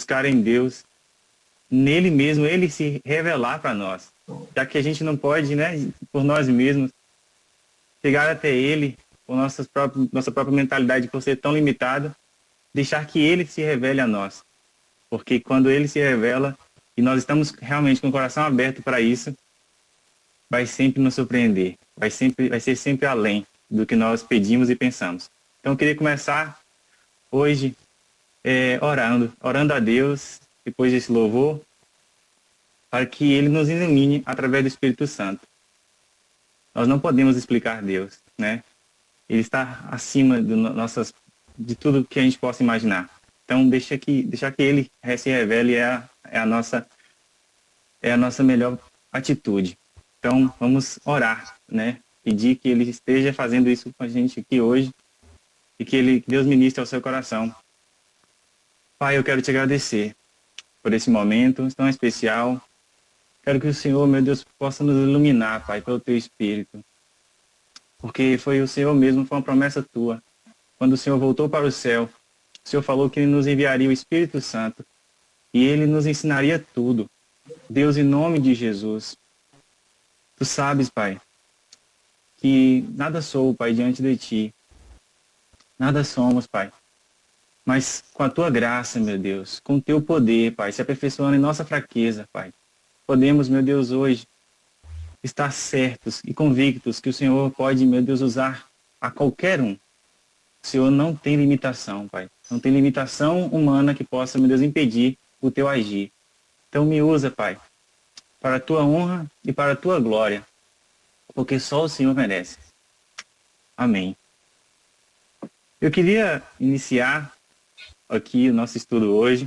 buscar em Deus, nele mesmo, ele se revelar para nós. Já que a gente não pode, né, por nós mesmos, chegar até ele, com nossa própria mentalidade, por ser tão limitada, deixar que ele se revele a nós. Porque quando ele se revela, e nós estamos realmente com o coração aberto para isso, vai sempre nos surpreender, vai ser sempre além do que nós pedimos e pensamos. Então eu queria começar hoje orando a Deus, depois desse louvor, para que ele nos ilumine através do Espírito Santo. Nós não podemos explicar Deus, né? Ele está acima de tudo que a gente possa imaginar. Então deixar que ele se revele é a nossa melhor atitude. Então vamos orar, né? Pedir que ele esteja fazendo isso com a gente aqui hoje e que Deus ministre ao seu coração. Pai, eu quero te agradecer por esse momento tão especial. Quero que o Senhor, meu Deus, possa nos iluminar, Pai, pelo teu Espírito. Porque foi o Senhor mesmo, foi uma promessa tua. Quando o Senhor voltou para o céu, o Senhor falou que ele nos enviaria o Espírito Santo e ele nos ensinaria tudo. Deus, em nome de Jesus, tu sabes, Pai, que nada sou, Pai, diante de ti. Nada somos, Pai. Mas com a tua graça, meu Deus, com o teu poder, Pai, se aperfeiçoando em nossa fraqueza, Pai, podemos, meu Deus, hoje estar certos e convictos que o Senhor pode, meu Deus, usar a qualquer um. O Senhor não tem limitação, Pai. Não tem limitação humana que possa, meu Deus, impedir o teu agir. Então me usa, Pai, para a tua honra e para a tua glória, porque só o Senhor merece. Amém. Eu queria iniciar aqui o nosso estudo hoje,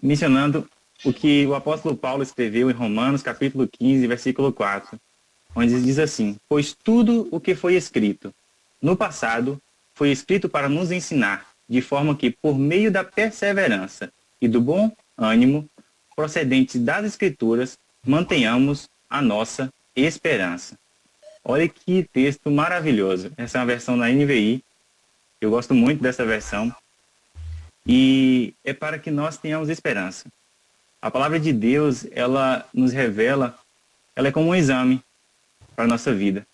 mencionando o que o apóstolo Paulo escreveu em Romanos, capítulo 15, versículo 4, onde diz assim: pois tudo o que foi escrito no passado foi escrito para nos ensinar, de forma que, por meio da perseverança e do bom ânimo procedentes das Escrituras, mantenhamos a nossa esperança. Olha que texto maravilhoso. Essa é uma versão da NVI. Eu gosto muito dessa versão. E é para que nós tenhamos esperança. A palavra de Deus, ela nos revela, ela é como um exame para a nossa vida.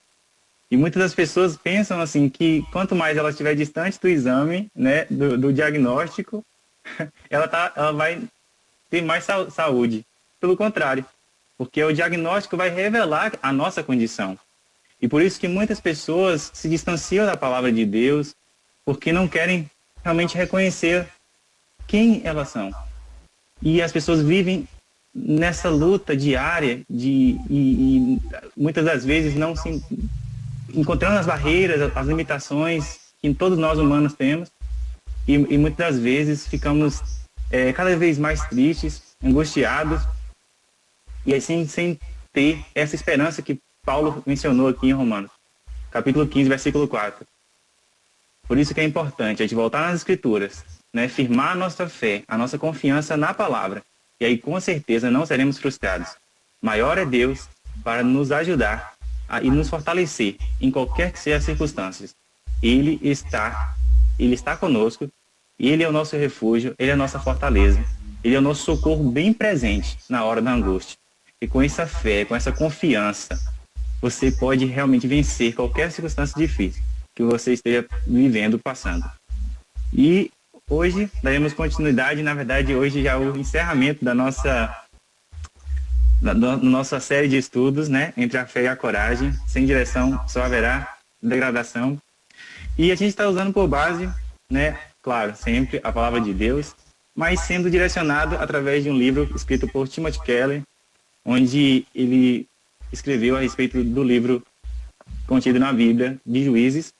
E muitas das pessoas pensam assim que quanto mais ela estiver distante do exame, né, do diagnóstico, ela vai ter mais saúde. Pelo contrário, porque o diagnóstico vai revelar a nossa condição. E por isso que muitas pessoas se distanciam da palavra de Deus, porque não querem realmente reconhecer quem elas são. E as pessoas vivem nessa luta diária e muitas das vezes não se encontrando as barreiras, as limitações que todos nós humanos temos, e muitas das vezes ficamos cada vez mais tristes, angustiados, e assim sem ter essa esperança que Paulo mencionou aqui em Romanos, capítulo 15, versículo 4. Por isso que é importante a gente voltar nas Escrituras, né, firmar a nossa fé, a nossa confiança na palavra, e aí com certeza não seremos frustrados. Maior é Deus para nos ajudar e nos fortalecer em qualquer que seja as circunstâncias. Ele está conosco, Ele é o nosso refúgio, Ele é a nossa fortaleza, Ele é o nosso socorro bem presente na hora da angústia. E com essa fé, com essa confiança, você pode realmente vencer qualquer circunstância difícil que você esteja vivendo, passando. E hoje daremos continuidade, na verdade hoje já é o encerramento da nossa série de estudos, né, entre a fé e a coragem. Sem direção só haverá degradação. E a gente está usando por base, né, claro, sempre a palavra de Deus, mas sendo direcionado através de um livro escrito por Timothy Keller, onde ele escreveu a respeito do livro contido na Bíblia, de Juízes,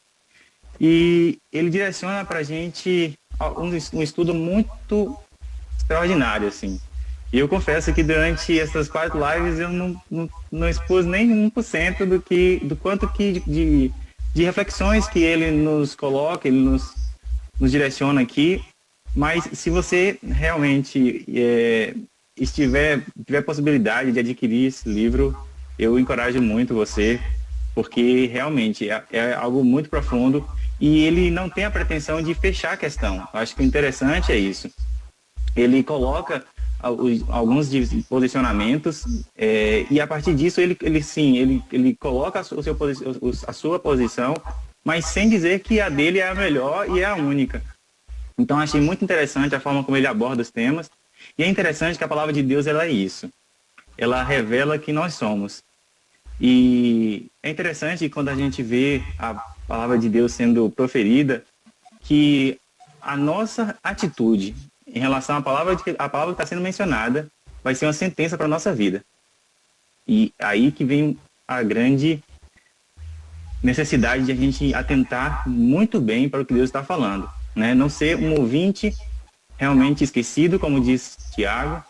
e ele direciona para a gente um estudo muito extraordinário, assim. E eu confesso que durante essas 4 lives eu não expus nem 1% do quanto que de reflexões que ele nos coloca, ele nos direciona aqui, mas se você realmente tiver possibilidade de adquirir esse livro, eu encorajo muito você, porque realmente é algo muito profundo e ele não tem a pretensão de fechar a questão. Eu acho que o interessante é isso. Ele coloca alguns posicionamentos e a partir disso ele coloca a sua posição, mas sem dizer que a dele é a melhor e é a única. Então achei muito interessante a forma como ele aborda os temas, e é interessante que a palavra de Deus ela é isso. Ela revela quem nós somos. E é interessante quando a gente vê a palavra de Deus sendo proferida, que a nossa atitude em relação à palavra que está sendo mencionada vai ser uma sentença para a nossa vida. E aí que vem a grande necessidade de a gente atentar muito bem para o que Deus está falando, né? Não ser um ouvinte realmente esquecido, como diz Tiago,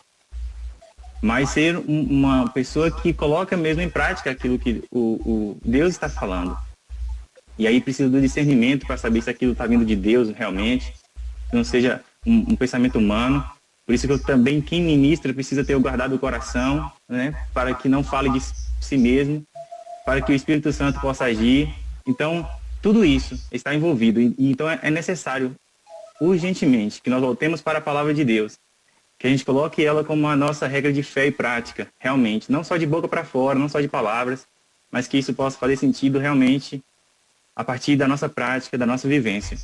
mas ser uma pessoa que coloca mesmo em prática aquilo que o Deus está falando. E aí precisa do discernimento para saber se aquilo está vindo de Deus realmente, que não seja um pensamento humano. Por isso que também quem ministra precisa ter o guardado o coração, né, para que não fale de si mesmo, para que o Espírito Santo possa agir. Então, tudo isso está envolvido. E então é necessário, urgentemente, que nós voltemos para a palavra de Deus, que a gente coloque ela como a nossa regra de fé e prática, realmente, não só de boca para fora, não só de palavras, mas que isso possa fazer sentido realmente a partir da nossa prática, da nossa vivência.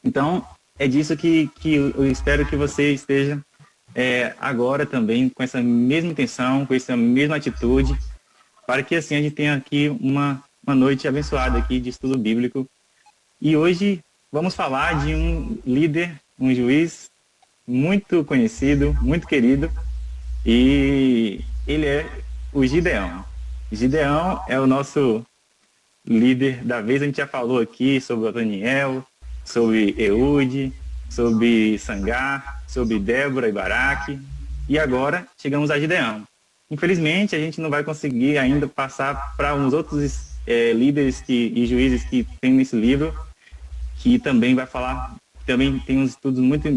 Então, é disso que eu espero que você esteja agora também com essa mesma intenção, com essa mesma atitude, para que assim a gente tenha aqui uma noite abençoada aqui de estudo bíblico. E hoje vamos falar de um líder, um juiz muito conhecido, muito querido, e ele é o Gideão. Gideão é o nosso líder da vez. A gente já falou aqui sobre o Daniel, sobre Eude, sobre Sangar, sobre Débora e Baraque, e agora chegamos a Gideão. Infelizmente, a gente não vai conseguir ainda passar para uns outros líderes e juízes que tem nesse livro, que também vai falar, também tem uns estudos muito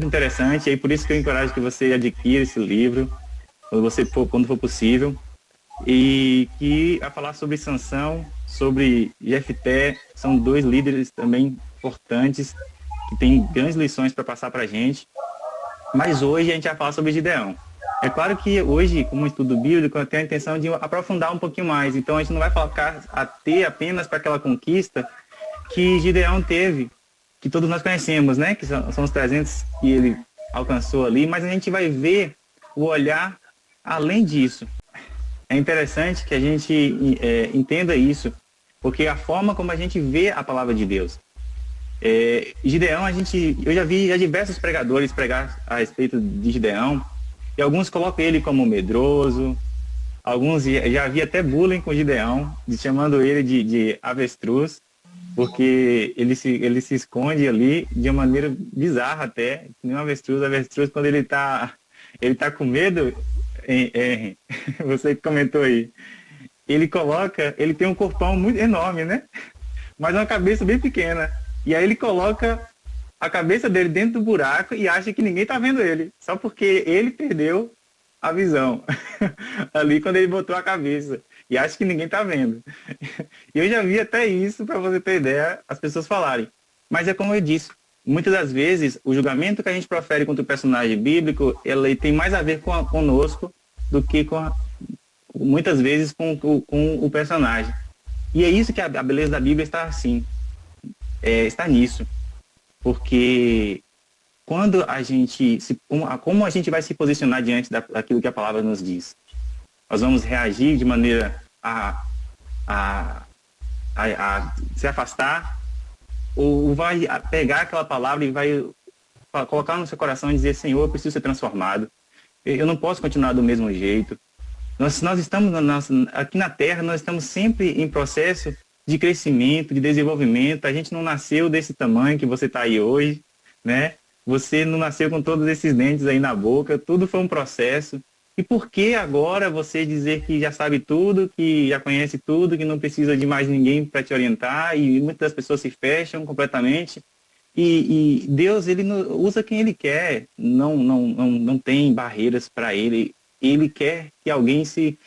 interessantes, e por isso que eu encorajo que você adquira esse livro, quando for possível, e que a falar sobre Sansão, sobre Jefté, são dois líderes também importantes, que têm grandes lições para passar para a gente. Mas hoje a gente vai falar sobre Gideão. É claro que hoje, como estudo bíblico, eu tenho a intenção de aprofundar um pouquinho mais. Então a gente não vai focar apenas para aquela conquista que Gideão teve, que todos nós conhecemos, né? Que são os 300 que ele alcançou ali, mas a gente vai ver o olhar além disso. É interessante que a gente entenda isso, porque a forma como a gente vê a palavra de Deus. Gideão, eu já vi diversos pregadores pregar a respeito de Gideão, e alguns colocam ele como medroso, alguns já havia até bullying com Gideão, chamando ele de avestruz, porque ele se esconde ali de uma maneira bizarra até, nem um avestruz quando ele tá com medo. Você que comentou aí, ele tem um corpão muito enorme, né? Mas uma cabeça bem pequena. E aí ele coloca a cabeça dele dentro do buraco e acha que ninguém tá vendo ele, só porque ele perdeu a visão ali quando ele botou a cabeça e acha que ninguém tá vendo. E eu já vi até isso, para você ter ideia, as pessoas falarem. Mas é como eu disse, muitas das vezes o julgamento que a gente profere contra o personagem bíblico, ele tem mais a ver conosco do que muitas vezes com o personagem. E é isso que a beleza da Bíblia está assim, está nisso. Porque quando como a gente vai se posicionar diante daquilo que a palavra nos diz? Nós vamos reagir de maneira a se afastar, ou vai pegar aquela palavra e vai colocar no seu coração e dizer: Senhor, eu preciso ser transformado, eu não posso continuar do mesmo jeito. Nós estamos aqui na Terra, nós estamos sempre em processo de crescimento, de desenvolvimento. A gente não nasceu desse tamanho que você está aí hoje, né? Você não nasceu com todos esses dentes aí na boca, tudo foi um processo. E por que agora você dizer que já sabe tudo, que já conhece tudo, que não precisa de mais ninguém para te orientar, e muitas pessoas se fecham completamente? E Deus, ele usa quem ele quer, não tem barreiras para ele. Ele quer que alguém se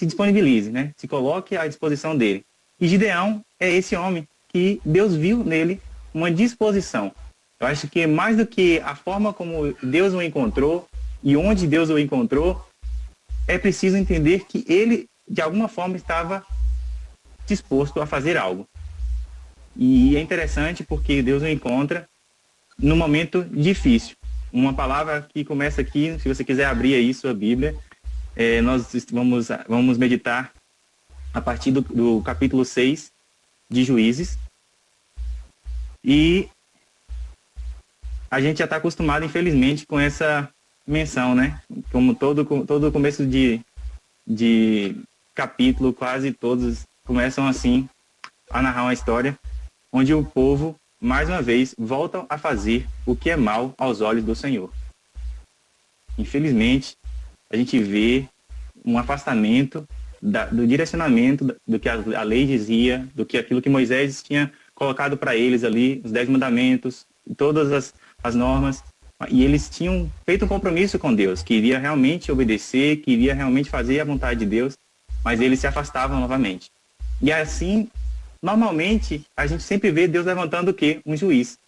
disponibilize, né? Se coloque à disposição dele. E Gideão é esse homem. que Deus viu nele uma disposição. Eu acho que mais do que a forma como Deus o encontrou e onde Deus o encontrou, é preciso entender que ele, de alguma forma, estava disposto a fazer algo. E é interessante porque Deus o encontra num momento difícil. Uma palavra que começa aqui, se você quiser abrir aí sua Bíblia, nós vamos meditar a partir do capítulo 6 de Juízes. E a gente já está acostumado, infelizmente, com essa menção, né? Como todo começo de capítulo, quase todos começam assim a narrar uma história onde o povo, mais uma vez, volta a fazer o que é mal aos olhos do Senhor. Infelizmente, a gente vê um afastamento do direcionamento do que a lei dizia, do que aquilo que Moisés tinha colocado para eles ali, os 10 mandamentos, todas as normas, e eles tinham feito um compromisso com Deus, queria realmente obedecer, queria realmente fazer a vontade de Deus, mas eles se afastavam novamente. E assim, normalmente, a gente sempre vê Deus levantando o quê? Um juiz.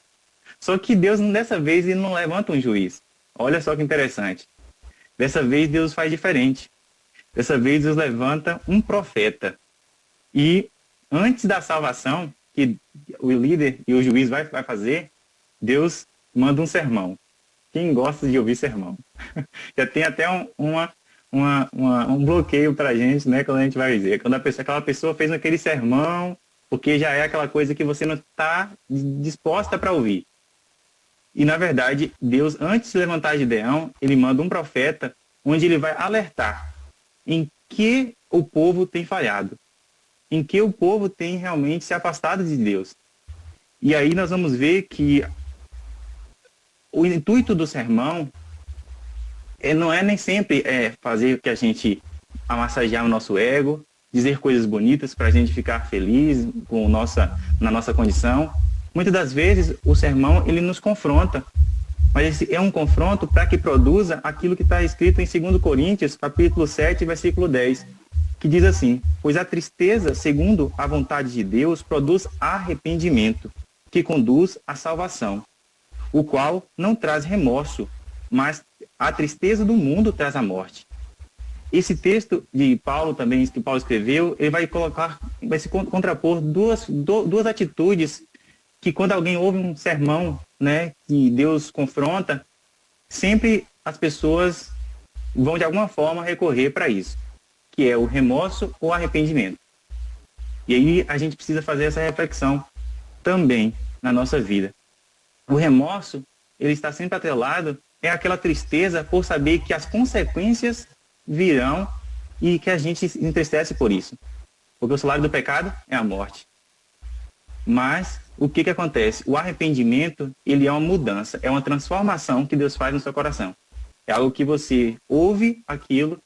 Só que Deus, dessa vez, ele não levanta um juiz. Olha só que interessante. Dessa vez, Deus faz diferente. Dessa vez, Deus levanta um profeta. E antes da salvação, que o líder e o juiz vai fazer, Deus manda um sermão. Quem gosta de ouvir sermão? Já tem até um bloqueio para a gente, né? Quando a gente vai dizer. Quando aquela pessoa fez aquele sermão, porque já é aquela coisa que você não está disposta para ouvir. E, na verdade, Deus, antes de levantar Gideão, ele manda um profeta, onde ele vai alertar em que o povo tem falhado, em que o povo tem realmente se afastado de Deus. E aí nós vamos ver que o intuito do sermão não é nem sempre fazer que a gente massagear o nosso ego, dizer coisas bonitas para a gente ficar feliz na nossa condição. Muitas das vezes o sermão ele nos confronta, mas esse é um confronto para que produza aquilo que está escrito em 2 Coríntios, capítulo 7, versículo 10, que diz assim: pois a tristeza, segundo a vontade de Deus, produz arrependimento, que conduz à salvação, o qual não traz remorso, mas a tristeza do mundo traz a morte. Esse texto de Paulo também, que Paulo escreveu, ele vai se contrapor duas atitudes que quando alguém ouve um sermão, né, que Deus confronta, sempre as pessoas vão de alguma forma recorrer para isso, que é o remorso ou arrependimento. E aí a gente precisa fazer essa reflexão também na nossa vida. O remorso, ele está sempre atrelado, é aquela tristeza por saber que as consequências virão e que a gente se entristece por isso. Porque o salário do pecado é a morte. Mas o que acontece? O arrependimento, ele é uma mudança, é uma transformação que Deus faz no seu coração. É algo que você ouve aquilo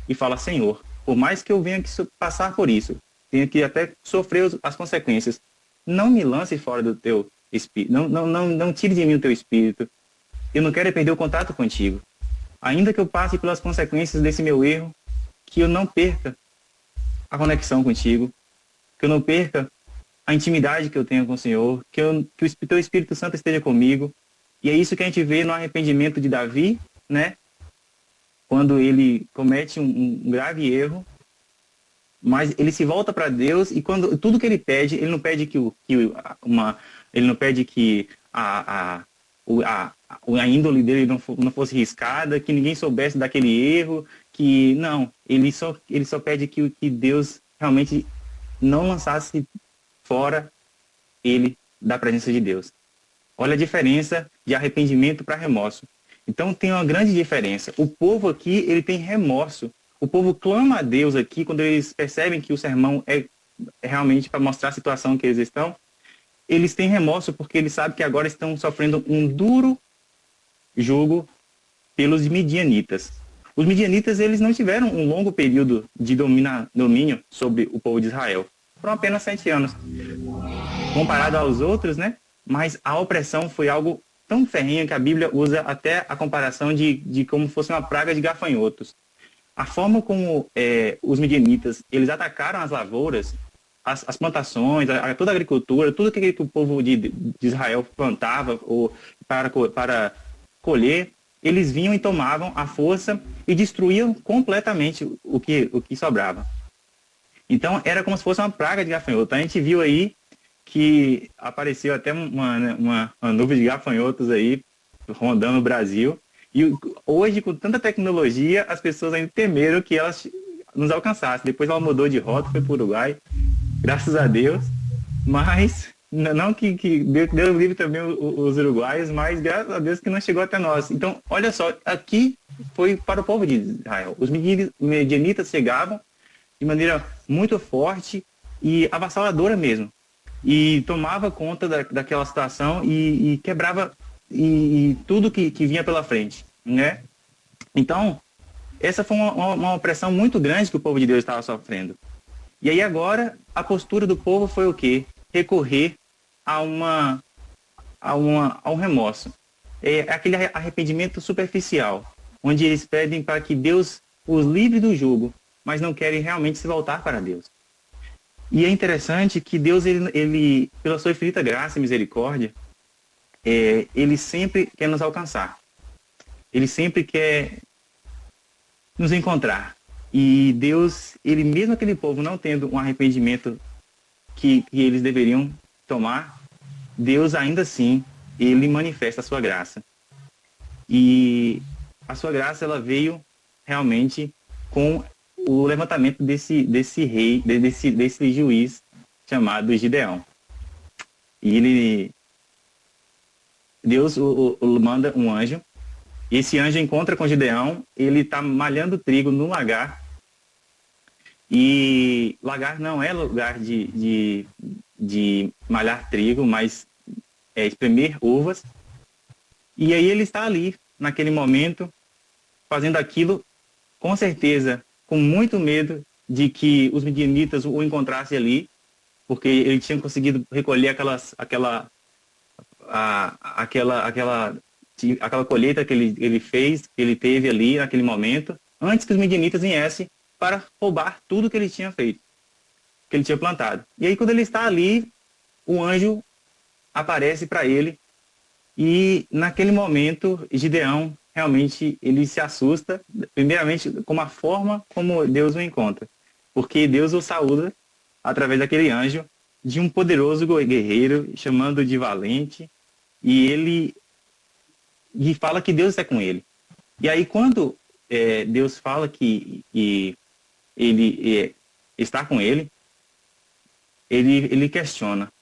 e fala: Senhor, por mais que eu venha aqui passar por isso, tenha que até sofrer as consequências, não me lance fora do teu espírito, não tire de mim o teu espírito. Eu não quero perder o contato contigo. Ainda que eu passe pelas consequências desse meu erro, que eu não perca a conexão contigo, que eu não perca a intimidade que eu tenho com o Senhor, que o teu Espírito Santo esteja comigo. E é isso que a gente vê no arrependimento de Davi, né? Quando ele comete um grave erro, mas ele se volta para Deus, e quando tudo que ele pede, ele não pede ele não pede que a índole dele não fosse riscada, que ninguém soubesse daquele erro, que não, ele só pede que Deus realmente não lançasse fora ele da presença de Deus. Olha a diferença de arrependimento para remorso. Então tem uma grande diferença. O povo aqui, ele tem remorso. O povo clama a Deus aqui quando eles percebem que o sermão é realmente para mostrar a situação que eles estão. Eles têm remorso porque eles sabem que agora estão sofrendo um duro jugo pelos midianitas. Os midianitas, eles não tiveram um longo período de domínio sobre o povo de Israel. Foram apenas 7 anos. Comparado aos outros, né? Mas a opressão foi algo tão ferrenho que a Bíblia usa até a comparação de como fosse uma praga de gafanhotos. A forma como os midianitas, eles atacaram as lavouras as plantações, toda a agricultura, tudo que o povo de Israel plantava ou para colher, eles vinham e tomavam à força e destruíam completamente o que sobrava. Então, era como se fosse uma praga de gafanhoto. A gente viu aí que apareceu até uma nuvem de gafanhotos aí rondando o Brasil. E hoje, com tanta tecnologia, as pessoas ainda temeram que elas nos alcançassem. Depois ela mudou de rota, foi para o Uruguai, graças a Deus. Mas, não que Deus livre também os uruguaios, mas graças a Deus que não chegou até nós. Então, olha só, aqui foi para o povo de Israel. Os medianitas chegavam de maneira muito forte e avassaladora mesmo. E tomava conta daquela situação e quebrava e tudo que vinha pela frente, né? Então, essa foi uma opressão muito grande que o povo de Deus estava sofrendo. E aí agora, a postura do povo foi o quê? Recorrer a um remorso. É aquele arrependimento superficial, onde eles pedem para que Deus os livre do jugo, mas não querem realmente se voltar para Deus. E é interessante que Deus, ele pela sua infinita graça e misericórdia, ele sempre quer nos alcançar. Ele sempre quer nos encontrar. E Deus, ele mesmo aquele povo não tendo um arrependimento que eles deveriam tomar, Deus ainda assim, ele manifesta a sua graça. E a sua graça, ela veio realmente com o levantamento desse rei, desse juiz chamado Gideão. E Deus manda um anjo, e esse anjo encontra com Gideão, ele está malhando trigo no lagar, e lagar não é lugar de malhar trigo, mas espremer uvas, e aí ele está ali, naquele momento, fazendo aquilo, com certeza, com muito medo de que os midianitas o encontrassem ali, porque ele tinha conseguido recolher aquela colheita que ele fez, que ele teve ali naquele momento, antes que os midianitas viessem para roubar tudo que ele tinha feito, que ele tinha plantado. E aí, quando ele está ali, o anjo aparece para ele, e naquele momento, Gideão realmente ele se assusta, primeiramente com a forma como Deus o encontra, porque Deus o saúda através daquele anjo de um poderoso guerreiro, chamando de valente, e ele fala que Deus está com ele. E aí quando Deus fala que ele está com ele, ele questiona.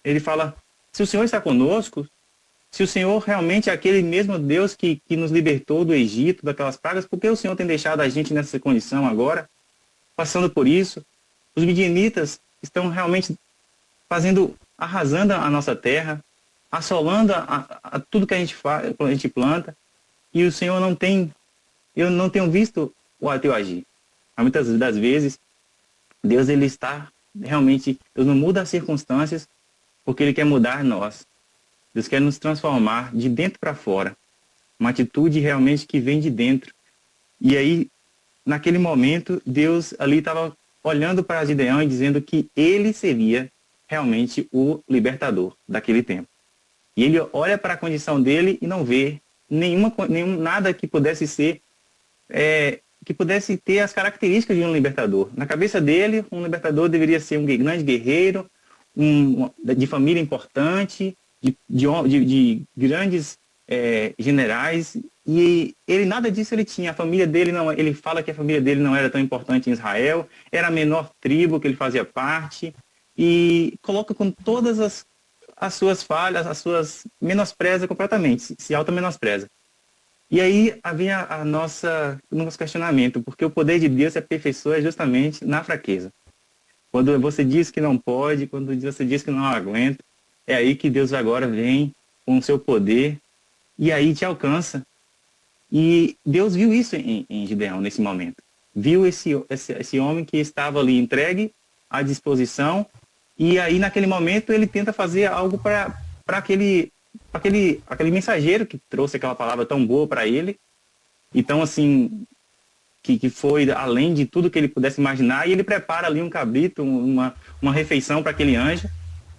Ele fala, se o Senhor está conosco, se o Senhor realmente é aquele mesmo Deus que nos libertou do Egito, daquelas pragas, por que o Senhor tem deixado a gente nessa condição agora, passando por isso? Os midianitas estão realmente arrasando a nossa terra, assolando a tudo que a gente planta, e o Senhor eu não tenho visto o teu agir. Muitas das vezes, Deus ele está realmente, Deus não muda as circunstâncias, porque Ele quer mudar nós. Deus quer nos transformar de dentro para fora. Uma atitude realmente que vem de dentro. E aí, naquele momento, Deus ali estava olhando para Gideão e dizendo que ele seria realmente o libertador daquele tempo. E ele olha para a condição dele e não vê nada que pudesse ser, que pudesse ter as características de um libertador. Na cabeça dele, um libertador deveria ser um grande guerreiro, de família importante, de grandes generais, e ele nada disso ele tinha. A família dele não, ele fala que a família dele não era tão importante em Israel, era a menor tribo que ele fazia parte, e coloca com todas as suas falhas, menospreza completamente, se auto-menospreza. E aí havia o nosso questionamento, porque o poder de Deus se aperfeiçoa justamente na fraqueza. Quando você diz que não pode, quando você diz que não aguenta, é aí que Deus agora vem com o seu poder e aí te alcança. E Deus viu isso em Gideão nesse momento. Viu esse homem que estava ali entregue à disposição, e aí naquele momento ele tenta fazer algo para aquele mensageiro que trouxe aquela palavra tão boa para ele. Então, assim, que foi além de tudo que ele pudesse imaginar, e ele prepara ali um cabrito, uma refeição para aquele anjo.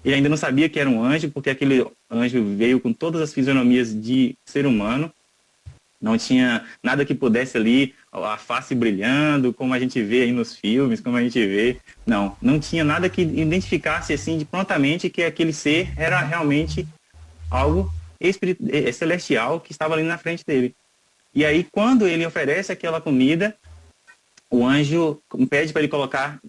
Ele ainda não sabia que era um anjo, porque aquele anjo veio com todas as fisionomias de ser humano. Não tinha nada que pudesse ali, a face brilhando, como a gente vê aí nos filmes, como a gente vê. Não tinha nada que identificasse assim de prontamente que aquele ser era realmente algo celestial que estava ali na frente dele. E aí, quando ele oferece aquela comida, o anjo pede para ele colocar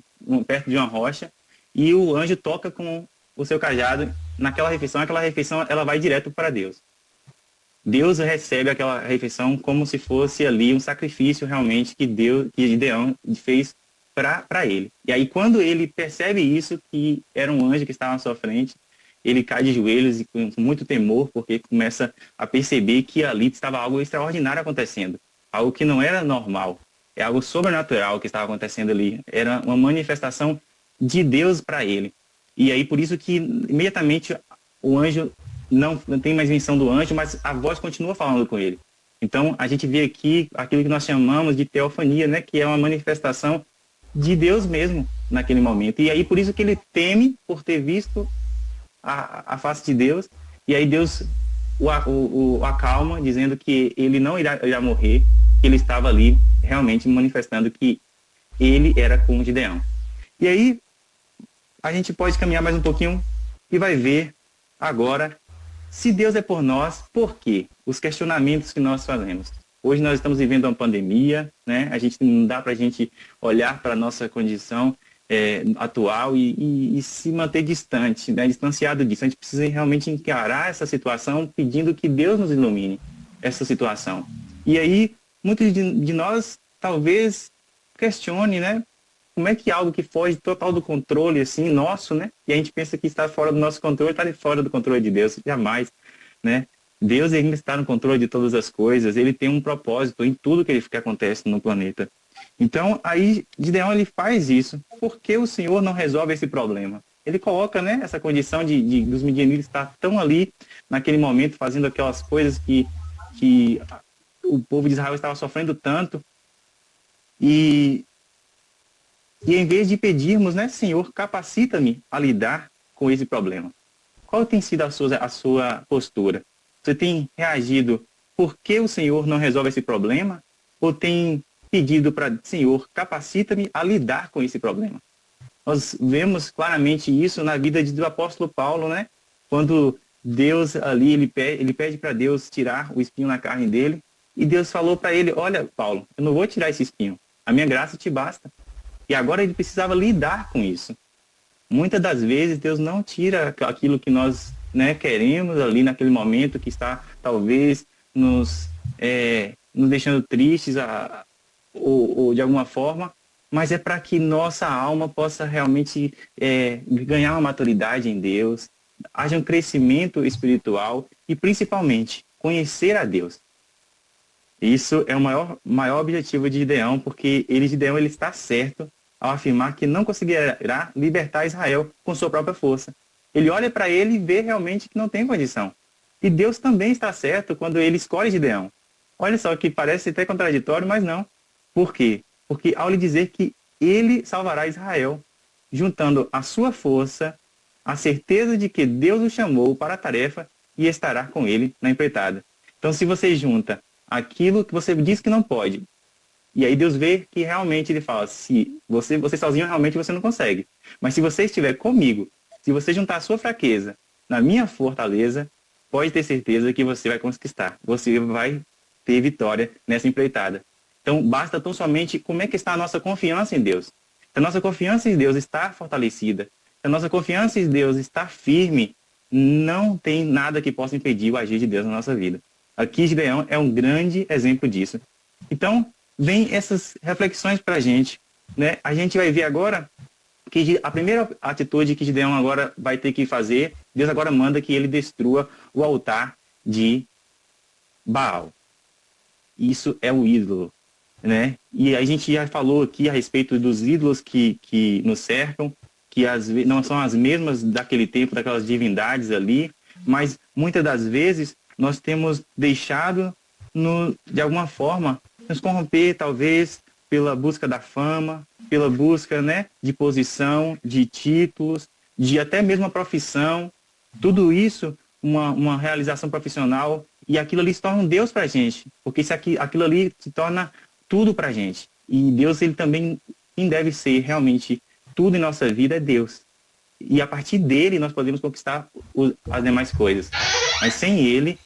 perto de uma rocha, e o anjo toca com o seu cajado naquela refeição. Aquela refeição ela vai direto para Deus. Deus recebe aquela refeição como se fosse ali um sacrifício realmente que Gideão fez para ele. E aí, quando ele percebe isso, que era um anjo que estava à sua frente, ele cai de joelhos e com muito temor, porque começa a perceber que ali estava algo extraordinário acontecendo. Algo que não era normal. É algo sobrenatural que estava acontecendo ali. Era uma manifestação de Deus para ele. E aí, por isso que imediatamente o anjo não tem mais menção do anjo, mas a voz continua falando com ele. Então, a gente vê aqui aquilo que nós chamamos de teofania, né? Que é uma manifestação de Deus mesmo naquele momento. E aí, por isso que ele teme por ter visto a face de Deus, e aí Deus o acalma, dizendo que ele não irá morrer, que ele estava ali realmente manifestando que ele era com Gideão. E aí, a gente pode caminhar mais um pouquinho e vai ver agora, se Deus é por nós, por quê? Os questionamentos que nós fazemos. Hoje nós estamos vivendo uma pandemia, né? A gente não dá para a gente olhar para a nossa condição atual e se manter distante, né? Distanciado disso. A gente precisa realmente encarar essa situação pedindo que Deus nos ilumine essa situação. E aí, muitos de nós talvez questione, né? Como é que algo que foge total do controle, assim, nosso, né? E a gente pensa que está fora do nosso controle, está fora do controle de Deus. Jamais, né? Deus ainda está no controle de todas as coisas. Ele tem um propósito em tudo que acontece no planeta. Então, aí, Gideão, ele faz isso. Por que o Senhor não resolve esse problema? Ele coloca, né, essa condição dos midianitas estar tão ali, naquele momento, fazendo aquelas coisas que o povo de Israel estava sofrendo tanto. E em vez de pedirmos, né, Senhor, capacita-me a lidar com esse problema. Qual tem sido a sua postura? Você tem reagido por que o Senhor não resolve esse problema? Ou tem pedido para o Senhor, capacita-me a lidar com esse problema? Nós vemos claramente isso na vida do apóstolo Paulo, né? Quando Deus ali, ele pede para Deus tirar o espinho na carne dele, e Deus falou para ele, olha, Paulo, eu não vou tirar esse espinho, a minha graça te basta. E agora ele precisava lidar com isso. Muitas das vezes Deus não tira aquilo que nós, né, queremos ali naquele momento, que está talvez nos deixando tristes ou de alguma forma, mas é para que nossa alma possa realmente ganhar uma maturidade em Deus, haja um crescimento espiritual e principalmente conhecer a Deus. Isso é o maior objetivo de Gideão, porque Gideão ele está certo ao afirmar que não conseguirá libertar Israel com sua própria força. Ele olha para ele e vê realmente que não tem condição. E Deus também está certo quando ele escolhe Gideão. Olha só que parece até contraditório, mas não. Por quê? Porque ao lhe dizer que ele salvará Israel, juntando a sua força, a certeza de que Deus o chamou para a tarefa e estará com ele na empreitada. Então, se você junta aquilo que você diz que não pode, e aí Deus vê que realmente ele fala, se você sozinho realmente você não consegue. Mas se você estiver comigo, se você juntar a sua fraqueza na minha fortaleza, pode ter certeza que você vai conquistar. Você vai ter vitória nessa empreitada. Então, basta tão somente como é que está a nossa confiança em Deus. Se a nossa confiança em Deus está fortalecida, se a nossa confiança em Deus está firme, não tem nada que possa impedir o agir de Deus na nossa vida. Aqui, Gideão é um grande exemplo disso. Então, vem essas reflexões para a gente, né? A gente vai ver agora que a primeira atitude que Gideão agora vai ter que fazer, Deus agora manda que ele destrua o altar de Baal. Isso é o ídolo, né? E a gente já falou aqui a respeito dos ídolos que nos cercam, que não são as mesmas daquele tempo, daquelas divindades ali, mas muitas das vezes nós temos deixado, de alguma forma, nos corromper, talvez, pela busca da fama, pela busca, né, de posição, de títulos, de até mesmo a profissão. Tudo isso, uma realização profissional, e aquilo ali se torna um Deus para a gente, porque aquilo ali se torna tudo para a gente. E Deus, ele também, quem deve ser realmente tudo em nossa vida é Deus. E a partir dele nós podemos conquistar as demais coisas. Mas sem ele,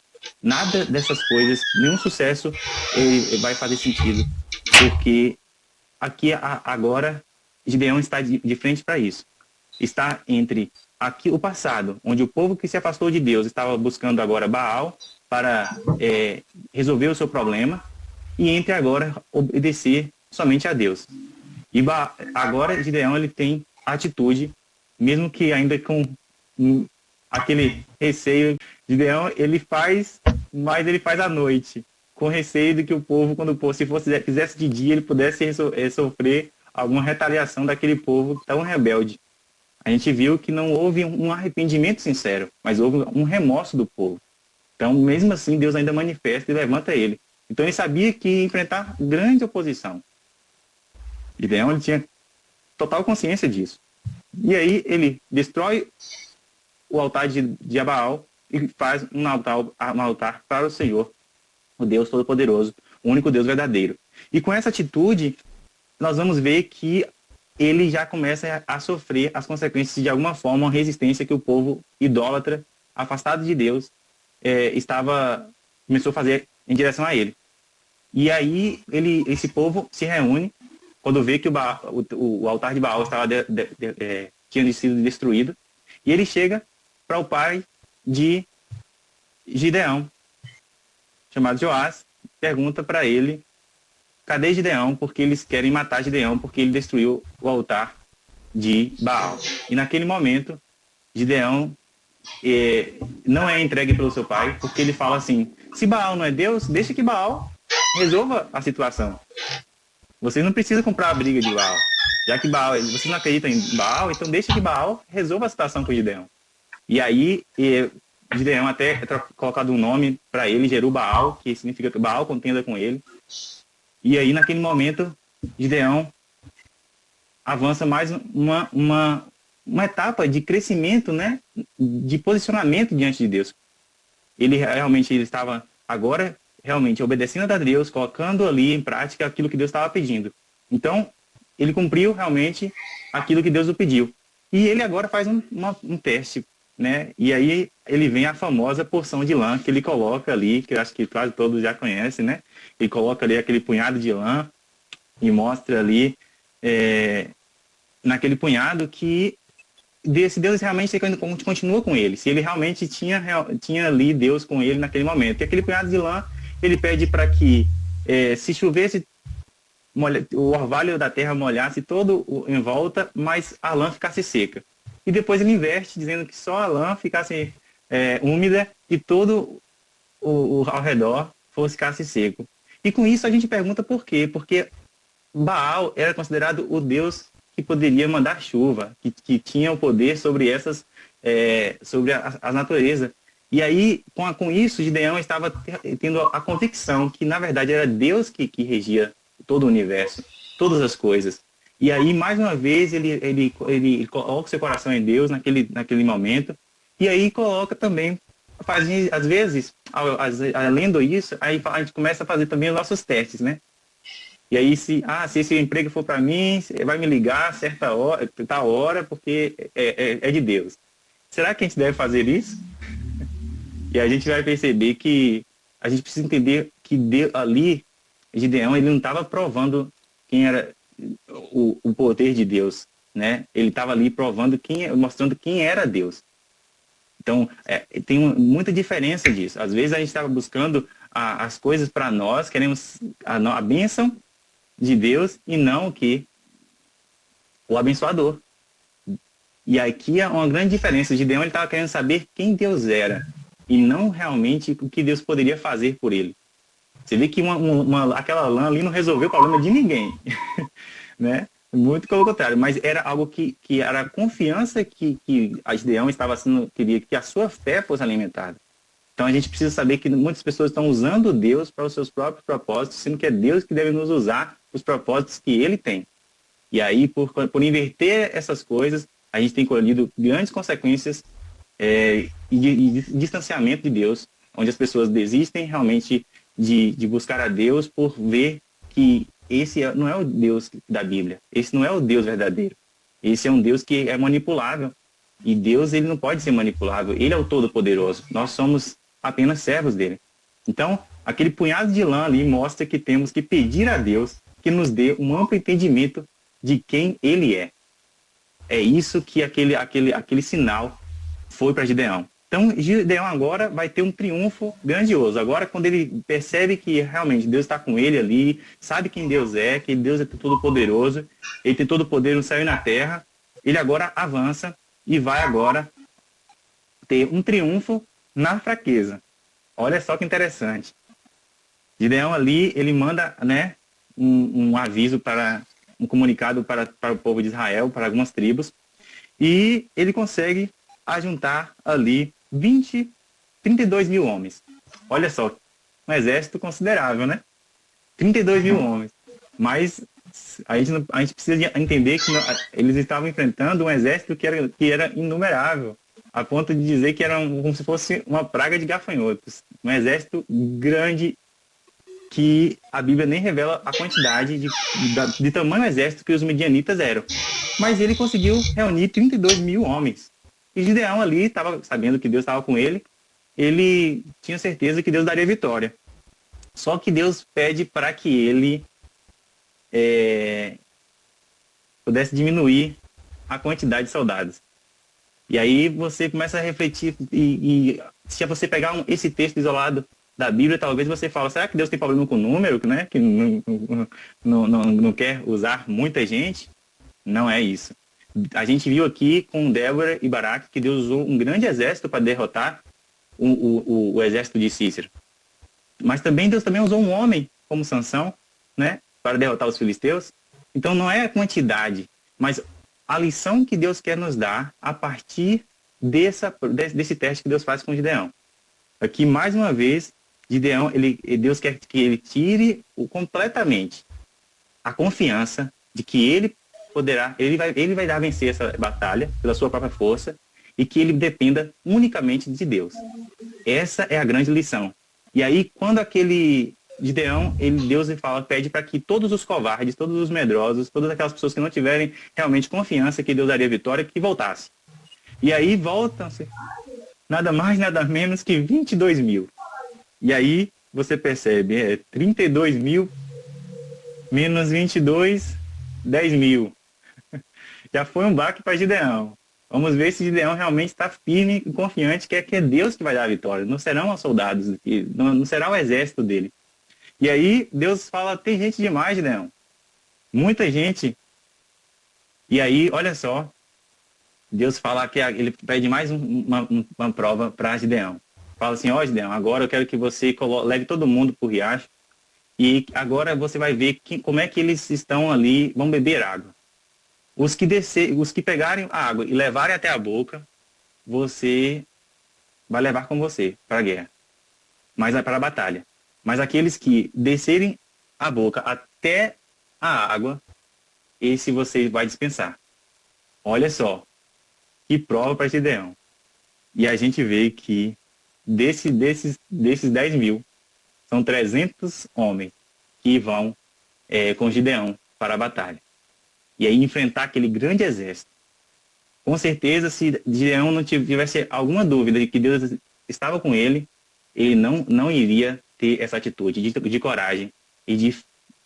nada dessas coisas, nenhum sucesso vai fazer sentido. Porque aqui agora, Gideão está de frente para isso. Está entre aqui o passado, onde o povo que se afastou de Deus estava buscando agora Baal para resolver o seu problema, e entre agora obedecer somente a Deus. E agora Gideão, ele tem atitude, mesmo que ainda com aquele receio. Gideão, ele faz, mas ele faz à noite, com receio de que o povo, quando o povo, se fizesse de dia, ele pudesse sofrer alguma retaliação daquele povo tão rebelde. A gente viu que não houve um arrependimento sincero, mas houve um remorso do povo. Então, mesmo assim, Deus ainda manifesta e levanta ele. Então, ele sabia que ia enfrentar grande oposição. Gideão, ele tinha total consciência disso. E aí, ele destrói o altar de Baal e faz um altar para o Senhor, o Deus Todo-Poderoso, o único Deus verdadeiro. E com essa atitude, nós vamos ver que ele já começa a sofrer as consequências de alguma forma, uma resistência que o povo idólatra, afastado de Deus, começou a fazer em direção a ele. E aí esse povo se reúne quando vê que o altar de Baal tinha sido destruído, e ele chega para o pai de Gideão, chamado Joás, pergunta para ele: cadê Gideão? Porque eles querem matar Gideão, porque ele destruiu o altar de Baal. E naquele momento, Gideão não é entregue pelo seu pai, porque ele fala assim: se Baal não é Deus, deixa que Baal resolva a situação. Você não precisa comprar a briga de Baal. Já que Baal, você não acredita em Baal, então deixa que Baal resolva a situação com Gideão. E aí, Gideão até colocado um nome para ele, Jerubaal, que significa que Baal contenda com ele. E aí, naquele momento, Gideão avança mais uma etapa de crescimento, né? De posicionamento diante de Deus. Ele estava agora realmente obedecendo a Deus, colocando ali em prática aquilo que Deus estava pedindo. Então, ele cumpriu realmente aquilo que Deus o pediu. E ele agora faz um teste, né? E aí ele vem a famosa porção de lã que ele coloca ali, que eu acho que quase todos já conhecem, né? Ele coloca ali aquele punhado de lã e mostra ali naquele punhado que se Deus realmente continua com ele, se ele realmente tinha ali Deus com ele naquele momento. E aquele punhado de lã, ele pede para que se chovesse, o orvalho da terra molhasse todo em volta, mas a lã ficasse seca. E depois ele inverte, dizendo que só a lã ficasse úmida e todo ao redor ficasse seco. E com isso a gente pergunta por quê? Porque Baal era considerado o Deus que poderia mandar chuva, que tinha o poder sobre sobre a natureza. E aí, com isso, Gideão estava tendo a convicção que, na verdade, era Deus que regia todo o universo, todas as coisas. E aí, mais uma vez, ele coloca seu coração em Deus naquele momento, e aí coloca também, às vezes, lendo isso, aí a gente começa a fazer também os nossos testes, né? E aí, se esse emprego for para mim, vai me ligar certa hora, tal hora, porque é de Deus. Será que a gente deve fazer isso? E a gente vai perceber que a gente precisa entender que ali, Gideão, ele não estava provando quem era o poder de Deus, né? Ele estava ali mostrando quem era Deus. Então, tem muita diferença disso. Às vezes a gente estava buscando as coisas para nós, queremos a bênção de Deus e não o abençoador. E aqui é uma grande diferença. Gideão, ele estava querendo saber quem Deus era e não realmente o que Deus poderia fazer por ele. Você vê que aquela lã ali não resolveu o problema de ninguém, né? Muito pelo contrário, mas era algo que era a confiança que a Gideão queria que a sua fé fosse alimentada. Então a gente precisa saber que muitas pessoas estão usando Deus para os seus próprios propósitos, sendo que é Deus que deve nos usar os propósitos que ele tem. E aí, por inverter essas coisas, a gente tem colhido grandes consequências e distanciamento de Deus, onde as pessoas desistem realmente de buscar a Deus por ver que esse não é o Deus da Bíblia, esse não é o Deus verdadeiro. Esse é um Deus que é manipulável. E Deus, ele não pode ser manipulável. Ele é o Todo-Poderoso. Nós somos apenas servos dele. Então, aquele punhado de lã ali mostra que temos que pedir a Deus que nos dê um amplo entendimento de quem ele é. É isso que aquele sinal foi para Gideão. Então, Gideão agora vai ter um triunfo grandioso. Agora, quando ele percebe que realmente Deus está com ele ali, sabe quem Deus é, que Deus é todo-poderoso, ele tem todo o poder no céu e na terra, ele agora avança e vai agora ter um triunfo na fraqueza. Olha só que interessante. Gideão ali, ele manda, né, um aviso um comunicado para o povo de Israel, para algumas tribos, e ele consegue ajuntar ali 32 mil homens. Olha só, um exército considerável, né? 32 mil homens. Mas a gente precisa entender que eles estavam enfrentando um exército que era inumerável, a ponto de dizer que era como se fosse uma praga de gafanhotos. Um exército grande que a Bíblia nem revela a quantidade de tamanho exército que os midianitas eram. Mas ele conseguiu reunir 32 mil homens. E Gideão ali, estava sabendo que Deus estava com ele, ele tinha certeza que Deus daria vitória. Só que Deus pede para que ele pudesse diminuir a quantidade de soldados. E aí você começa a refletir, e se você pegar esse texto isolado da Bíblia, talvez você fale, será que Deus tem problema com o número, né? Que não quer usar muita gente? Não é isso. A gente viu aqui com Débora e Baraque que Deus usou um grande exército para derrotar o exército de Cícero. Mas também Deus também usou um homem como Sansão, né, para derrotar os filisteus. Então não é a quantidade, mas a lição que Deus quer nos dar a partir desse teste que Deus faz com Gideão. Aqui, mais uma vez, Gideão, Deus quer que ele tire completamente a confiança de que ele vai dar a vencer essa batalha pela sua própria força e que ele dependa unicamente de Deus. Essa é a grande lição. E aí, quando aquele Gideão, Deus pede para que todos os covardes, todos os medrosos, todas aquelas pessoas que não tiverem realmente confiança que Deus daria vitória, que voltassem. E aí voltam-se nada mais, nada menos que 22 mil. E aí você percebe, 32 mil menos 22, 10 mil. Já foi um baque para Gideão. Vamos ver se Gideão realmente está firme e confiante que é Deus que vai dar a vitória. Não serão os soldados, não será o exército dele. E aí Deus fala, tem gente demais, Gideão. Muita gente. E aí, olha só, Deus fala que ele pede mais uma prova para Gideão. Fala assim, Gideão, agora eu quero que você leve todo mundo para o riacho e agora você vai ver como é que eles estão ali, vão beber água. Os que pegarem a água e levarem até a boca, você vai levar com você para a guerra, mas para a batalha. Mas aqueles que descerem a boca até a água, esse você vai dispensar. Olha só, que prova para Gideão. E a gente vê que desses 10 mil, são 300 homens que vão com Gideão para a batalha. E aí enfrentar aquele grande exército. Com certeza, se Gideão não tivesse alguma dúvida de que Deus estava com ele não iria ter essa atitude de coragem e de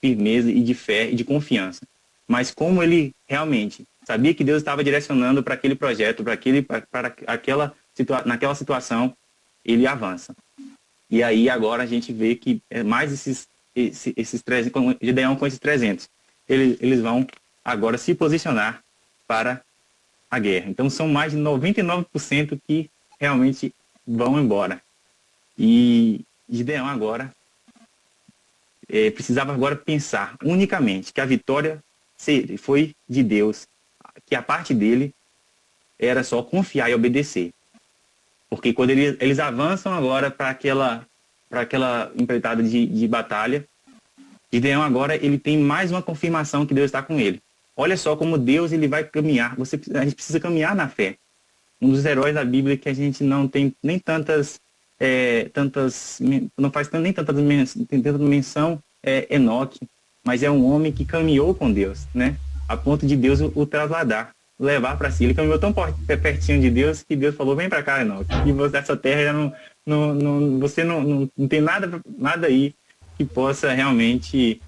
firmeza e de fé e de confiança. Mas como ele realmente sabia que Deus estava direcionando para aquele projeto, naquela situação, ele avança. E aí agora a gente vê que mais esses 300, Gideão com esses 300, eles vão agora se posicionar para a guerra. Então são mais de 99% que realmente vão embora. E Gideão agora precisava agora pensar unicamente que a vitória foi de Deus, que a parte dele era só confiar e obedecer. Porque quando eles avançam agora para aquela empreitada de batalha, Gideão agora ele tem mais uma confirmação que Deus está com ele. Olha só como Deus ele vai caminhar. A gente precisa caminhar na fé. Um dos heróis da Bíblia que a gente não tem nem não faz nem tem tanta menção é Enoque, mas é um homem que caminhou com Deus, né? A ponto de Deus o trasladar, levar para si. Ele caminhou tão pertinho de Deus que Deus falou: vem para cá, Enoque. E dessa terra já você não tem nada aí que possa realmente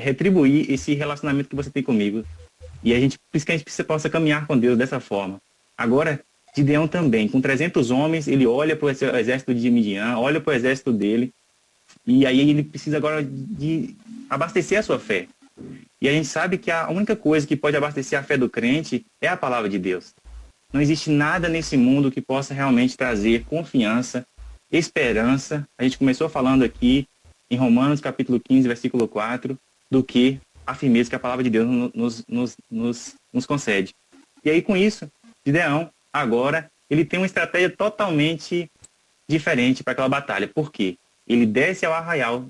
retribuir esse relacionamento que você tem comigo. E por isso que a gente possa caminhar com Deus dessa forma. Agora, Gideão também, com 300 homens, ele olha para o exército de Midian, olha para o exército dele, e aí ele precisa agora de abastecer a sua fé. E a gente sabe que a única coisa que pode abastecer a fé do crente é a palavra de Deus. Não existe nada nesse mundo que possa realmente trazer confiança, esperança. A gente começou falando aqui em Romanos capítulo 15, versículo 4, do que a firmeza que a palavra de Deus nos concede. E aí com isso, Gideão, agora, ele tem uma estratégia totalmente diferente para aquela batalha. Por quê? Ele desce ao arraial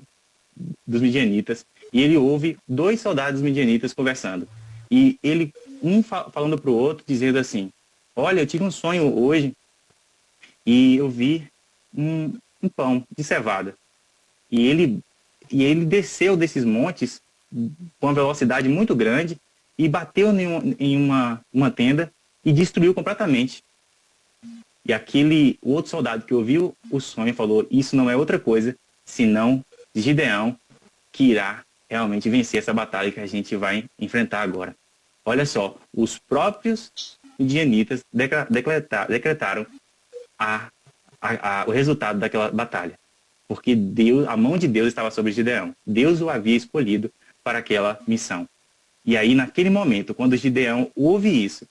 dos midianitas e ele ouve 2 soldados midianitas conversando. E ele, falando para o outro, dizendo assim: olha, eu tive um sonho hoje e eu vi um pão de cevada. E ele desceu desses montes com uma velocidade muito grande e bateu em uma tenda e destruiu completamente. E o outro soldado que ouviu o sonho falou: isso não é outra coisa senão Gideão, que irá realmente vencer essa batalha que a gente vai enfrentar agora. Olha só, os próprios midianitas decretaram o resultado daquela batalha. Porque a mão de Deus estava sobre Gideão. Deus o havia escolhido para aquela missão. E aí, naquele momento, quando Gideão ouve isso,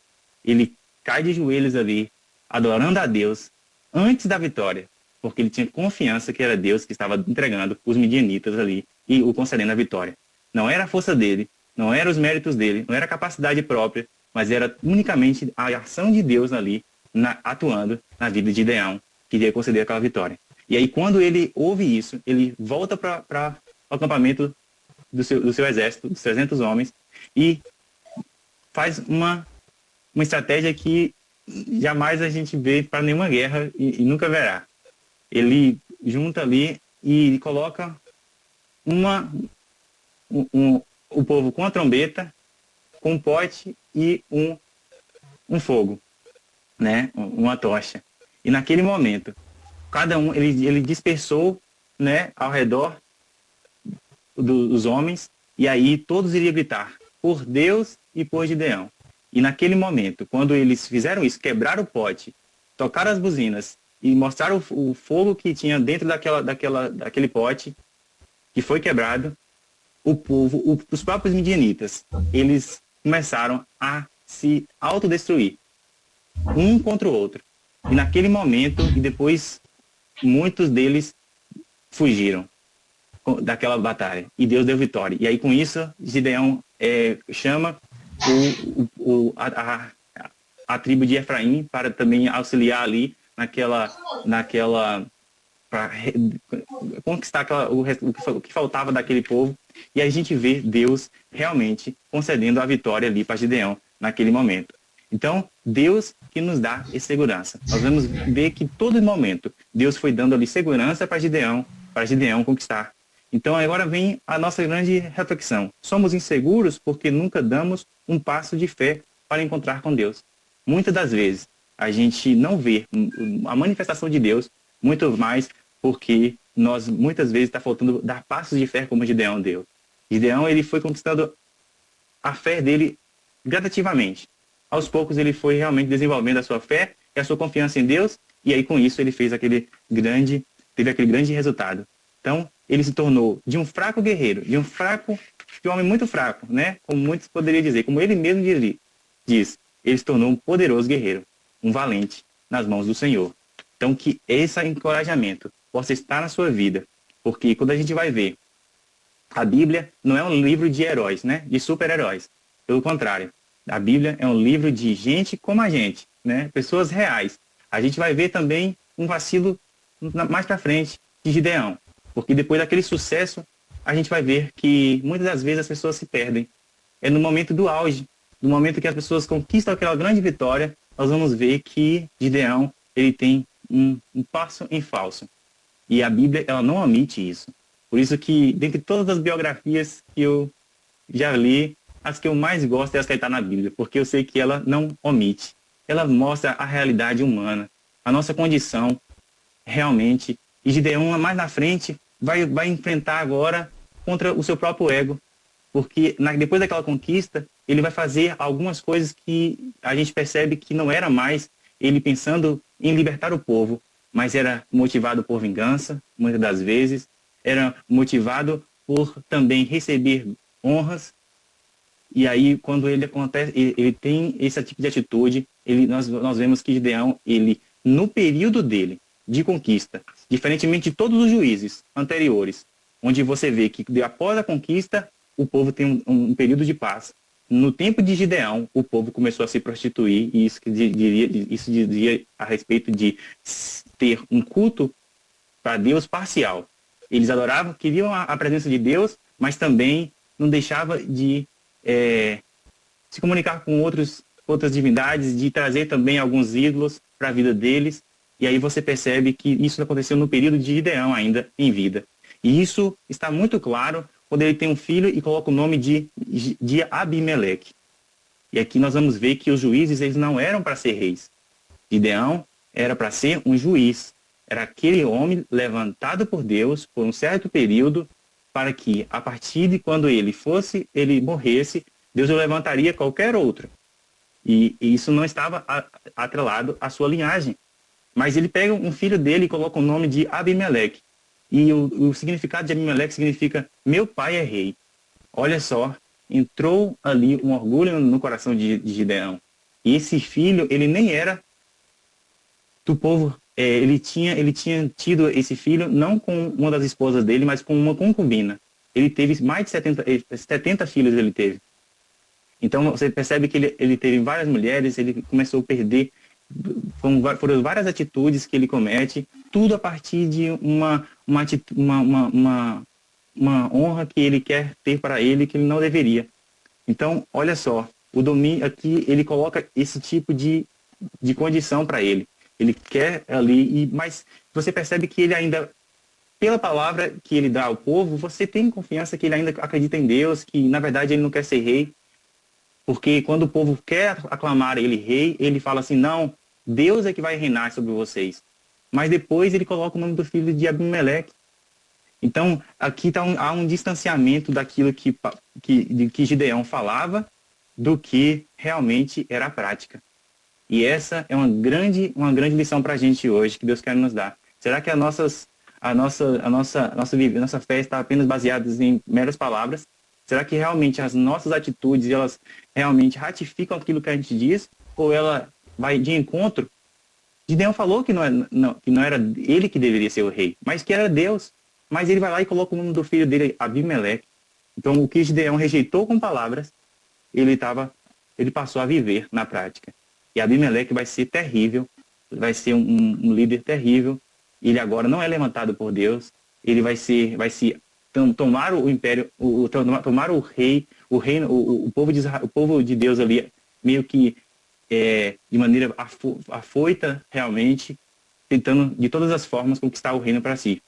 ele cai de joelhos ali, adorando a Deus, antes da vitória, porque ele tinha confiança que era Deus que estava entregando os midianitas ali e o concedendo a vitória. Não era a força dele, não eram os méritos dele, não era a capacidade própria, mas era unicamente a ação de Deus ali, atuando na vida de Gideão, que iria conceder aquela vitória. E aí, quando ele ouve isso, ele volta para o acampamento do seu exército, dos 300 homens, e faz uma estratégia que jamais a gente vê para nenhuma guerra e nunca verá. Ele junta ali e coloca o povo com a trombeta, com um pote e um fogo, né? Uma tocha. E naquele momento, cada um, ele dispersou, né, ao redor dos homens, e aí todos iriam gritar por Deus e por Gideão. E naquele momento, quando eles fizeram isso, quebraram o pote, tocaram as buzinas e mostraram o fogo que tinha dentro daquele pote, que foi quebrado, o povo, os próprios midianitas, eles começaram a se autodestruir, um contra o outro. E naquele momento, e depois, muitos deles fugiram daquela batalha. E Deus deu vitória. E aí, com isso, Gideão chama a tribo de Efraim para também auxiliar ali para conquistar o que faltava daquele povo. E a gente vê Deus realmente concedendo a vitória ali para Gideão naquele momento. Então, Deus que nos dá essa segurança. Nós vamos ver que todo momento Deus foi dando ali segurança para Gideão conquistar. Então, agora vem a nossa grande reflexão. Somos inseguros porque nunca damos um passo de fé para encontrar com Deus. Muitas das vezes, a gente não vê a manifestação de Deus, muito mais porque nós, muitas vezes, está faltando dar passos de fé como Gideão deu. Gideão, ele foi conquistando a fé dele gradativamente. Aos poucos, ele foi realmente desenvolvendo a sua fé e a sua confiança em Deus, e aí, com isso, ele teve aquele grande resultado. Então, ele se tornou de um fraco guerreiro, de um homem muito fraco, né? Como muitos poderiam dizer, como ele mesmo diz, ele se tornou um poderoso guerreiro, um valente nas mãos do Senhor. Então, que esse encorajamento possa estar na sua vida, porque quando a gente vai ver, a Bíblia não é um livro de heróis, né? De super-heróis. Pelo contrário, a Bíblia é um livro de gente como a gente, né? Pessoas reais. A gente vai ver também um vacilo mais para frente de Gideão, porque depois daquele sucesso a gente vai ver que muitas das vezes as pessoas se perdem. É no momento do auge, no momento que as pessoas conquistam aquela grande vitória, nós vamos ver que Gideão, ele tem um passo em falso. E a Bíblia, ela não omite isso. Por isso que, dentre todas as biografias que eu já li, as que eu mais gosto é as que está na Bíblia, porque eu sei que ela não omite. Ela mostra a realidade humana, a nossa condição, realmente. E Gideão, mais na frente, vai enfrentar agora contra o seu próprio ego, porque depois daquela conquista, ele vai fazer algumas coisas que a gente percebe que não era mais ele pensando em libertar o povo, mas era motivado por vingança, muitas das vezes, era motivado por também receber honras. E aí, quando ele acontece, ele tem esse tipo de atitude, nós vemos que Gideão, ele, no período dele de conquista, diferentemente de todos os juízes anteriores, onde você vê que após a conquista, o povo tem um período de paz. No tempo de Gideão, o povo começou a se prostituir, e isso dizia a respeito de ter um culto para Deus parcial. Eles adoravam, queriam a presença de Deus, mas também não deixava de se comunicar com outras divindades, de trazer também alguns ídolos para a vida deles. E aí você percebe que isso aconteceu no período de Gideão ainda em vida. E isso está muito claro quando ele tem um filho e coloca o nome de Abimeleque. E aqui nós vamos ver que os juízes, eles não eram para ser reis. Gideão era para ser um juiz. Era aquele homem levantado por Deus por um certo período para que, a partir de quando ele morresse, Deus o levantaria qualquer outro. E isso não estava atrelado à sua linhagem. Mas ele pega um filho dele e coloca o nome de Abimeleque. E o significado de Abimeleque significa meu pai é rei. Olha só, entrou ali um orgulho no coração de Gideão. E esse filho, ele nem era do povo. Ele tinha tido esse filho não com uma das esposas dele, mas com uma concubina. Ele teve mais de 70 filhos ele teve. Então você percebe que ele teve várias mulheres, ele começou a perder, foram várias atitudes que ele comete, tudo a partir de uma honra que ele quer ter para ele que ele não deveria. Então, olha só, o domínio aqui, ele coloca esse tipo de condição para ele. Ele quer ali, mas você percebe que ele ainda, pela palavra que ele dá ao povo, você tem confiança que ele ainda acredita em Deus, que na verdade ele não quer ser rei, porque quando o povo quer aclamar ele rei, ele fala assim, não, Deus é que vai reinar sobre vocês. Mas depois ele coloca o nome do filho de Abimeleque. Então, aqui há um distanciamento daquilo que Gideão falava do que realmente era a prática. E essa é uma grande lição para a gente hoje, que Deus quer nos dar. Será que a nossa fé está apenas baseada em meras palavras? Será que realmente as nossas atitudes, elas realmente ratificam aquilo que a gente diz? Ou ela vai de encontro? Gideão falou que não era ele que deveria ser o rei, mas que era Deus. Mas ele vai lá e coloca o nome do filho dele, Abimeleque. Então, o que Gideão rejeitou com palavras, ele passou a viver na prática. E Abimeleque vai ser terrível, vai ser um líder terrível. Ele agora não é levantado por Deus. Ele vai tomar o império, tomar o rei, o povo de Deus ali, meio que de maneira afoita realmente, tentando de todas as formas conquistar o reino para si.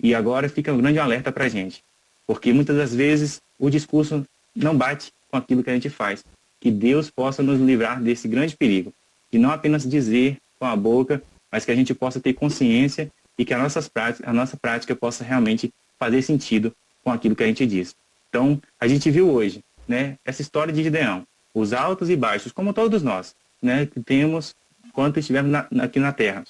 E agora fica um grande alerta para a gente, porque muitas das vezes o discurso não bate com aquilo que a gente faz. Que Deus possa nos livrar desse grande perigo, de não apenas dizer com a boca, mas que a gente possa ter consciência e que a nossa prática possa realmente fazer sentido com aquilo que a gente diz. Então, a gente viu hoje, né, essa história de Gideão, os altos e baixos, como todos nós, né, que temos quando estivermos aqui na Terra.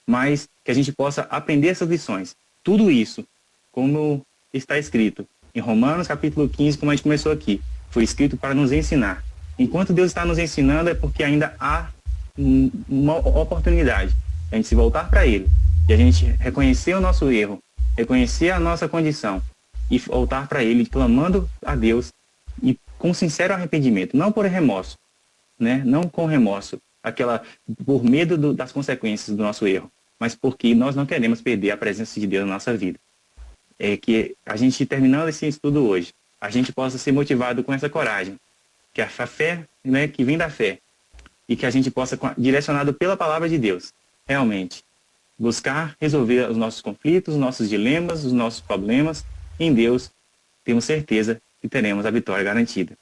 Mas que a gente possa aprender essas lições. Tudo isso, como está escrito em Romanos capítulo 15, como a gente começou aqui, foi escrito para nos ensinar. Enquanto Deus está nos ensinando, é porque ainda há uma oportunidade de a gente se voltar para Ele, de a gente reconhecer o nosso erro, reconhecer a nossa condição e voltar para Ele, clamando a Deus e com sincero arrependimento, não por remorso, né? Não com remorso, por medo das consequências do nosso erro, mas porque nós não queremos perder a presença de Deus na nossa vida. que a gente, terminando esse estudo hoje, a gente possa ser motivado com essa coragem, que a fé, né, que vem da fé, e que a gente possa, direcionado pela palavra de Deus, realmente, buscar resolver os nossos conflitos, os nossos dilemas, os nossos problemas. Em Deus, temos certeza que teremos a vitória garantida.